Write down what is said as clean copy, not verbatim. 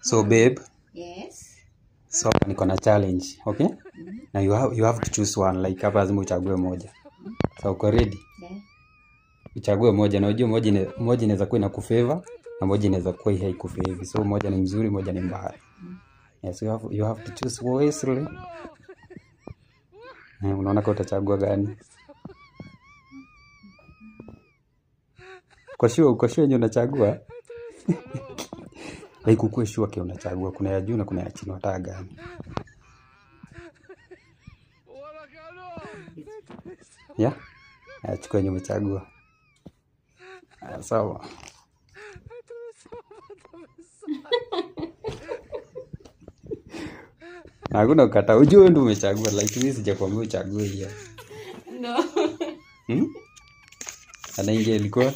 So babe. Yes. So niko na challenge, okay? Now you have to choose one, like hapa lazima uchague moja. So uko ready? Yeah. Uchague moja na unajua moja inaweza kuwa inakufavor na moja inaweza kuwa haikufavor. So moja ni mzuri, moja ni mbaya. Yes, you have to choose wisely. Unaona kwa utachagua gani? Kwa sure ndio unachagua. Like ukue sure kwa unachagua, kuna ya juu na kuna ya chini, unataka gani? Yeah? Chukua yenye umechagua. Sawa. Hakuna kukata, ujue ndio umechagua, like mimi sijakwambia uchague hiyo. No. Anaingia ilikuwa